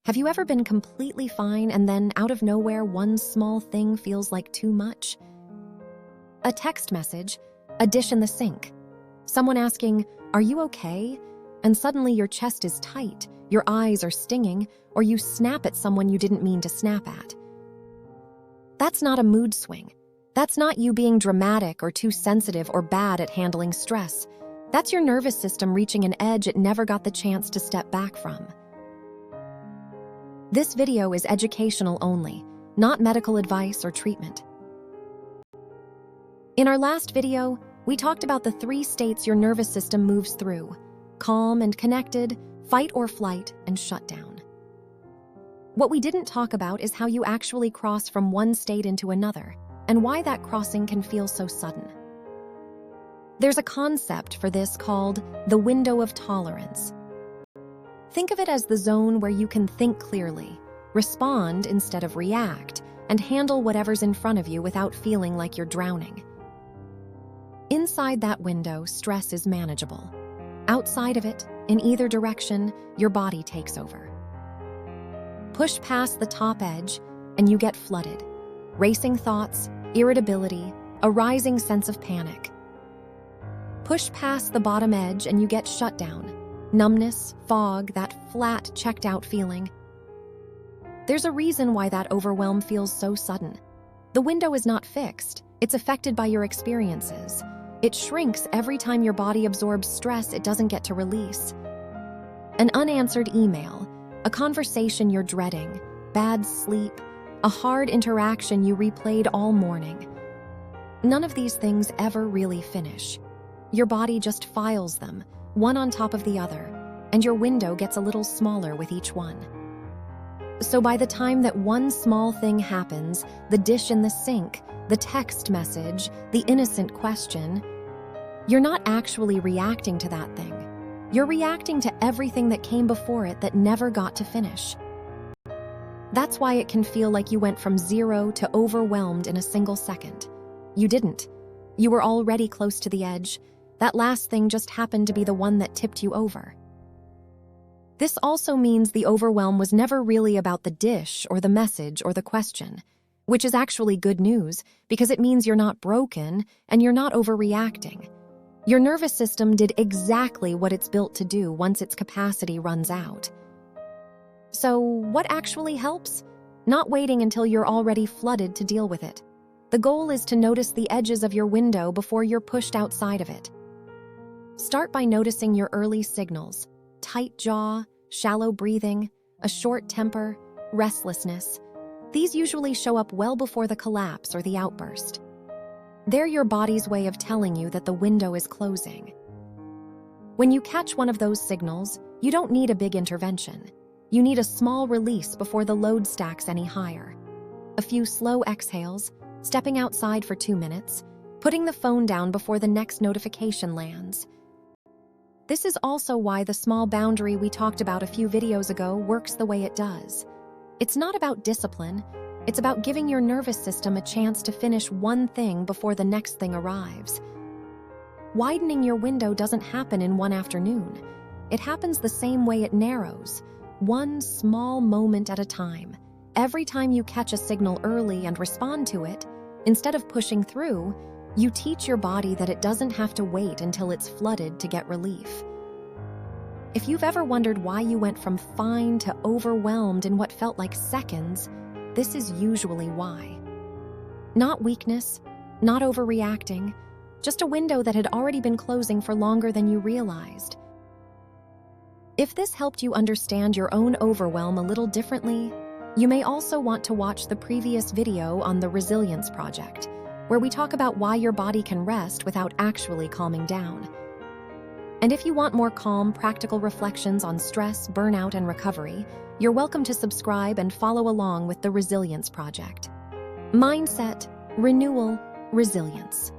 Have you ever been completely fine and then out of nowhere one small thing feels like too much? A text message, a dish in the sink, someone asking, "Are you okay?" And suddenly your chest is tight, your eyes are stinging, or you snap at someone you didn't mean to snap at. That's not a mood swing. That's not you being dramatic or too sensitive or bad at handling stress. That's your nervous system reaching an edge it never got the chance to step back from. This video is educational only, not medical advice or treatment. In our last video, we talked about the 3 states your nervous system moves through: calm and connected, fight or flight, and shutdown. What we didn't talk about is how you actually cross from one state into another, and why that crossing can feel so sudden. There's a concept for this called the window of tolerance. Think of it as the zone where you can think clearly, respond instead of react, and handle whatever's in front of you without feeling like you're drowning. Inside that window, stress is manageable. Outside of it, in either direction, your body takes over. Push past the top edge, and you get flooded. Racing thoughts, irritability, a rising sense of panic. Push past the bottom edge, and you get shut down. Numbness, fog, that flat, checked-out feeling. There's a reason why that overwhelm feels so sudden. The window is not fixed. It's affected by your experiences. It shrinks every time your body absorbs stress it doesn't get to release. An unanswered email, a conversation you're dreading, bad sleep, a hard interaction you replayed all morning. None of these things ever really finish. Your body just files them, one on top of the other, and your window gets a little smaller with each one. So by the time that one small thing happens, the dish in the sink, the text message, the innocent question, you're not actually reacting to that thing. You're reacting to everything that came before it that never got to finish. That's why it can feel like you went from 0 to overwhelmed in a single second. You didn't. You were already close to the edge. That last thing just happened to be the one that tipped you over. This also means the overwhelm was never really about the dish or the message or the question, which is actually good news because it means you're not broken and you're not overreacting. Your nervous system did exactly what it's built to do once its capacity runs out. So what actually helps? Not waiting until you're already flooded to deal with it. The goal is to notice the edges of your window before you're pushed outside of it. Start by noticing your early signals: tight jaw, shallow breathing, a short temper, restlessness. These usually show up well before the collapse or the outburst. They're your body's way of telling you that the window is closing. When you catch one of those signals, you don't need a big intervention. You need a small release before the load stacks any higher. A few slow exhales, stepping outside for 2 minutes, putting the phone down before the next notification lands. This is also why the small boundary we talked about a few videos ago works the way it does. It's not about discipline, it's about giving your nervous system a chance to finish one thing before the next thing arrives. Widening your window doesn't happen in one afternoon. It happens the same way it narrows, one small moment at a time. Every time you catch a signal early and respond to it, instead of pushing through, you teach your body that it doesn't have to wait until it's flooded to get relief. If you've ever wondered why you went from fine to overwhelmed in what felt like seconds, this is usually why. Not weakness, not overreacting, just a window that had already been closing for longer than you realized. If this helped you understand your own overwhelm a little differently, you may also want to watch the previous video on the Resilience Project, where we talk about why your body can rest without actually calming down. And if you want more calm, practical reflections on stress, burnout, and recovery, you're welcome to subscribe and follow along with the Resilience Project. Mindset, renewal, resilience.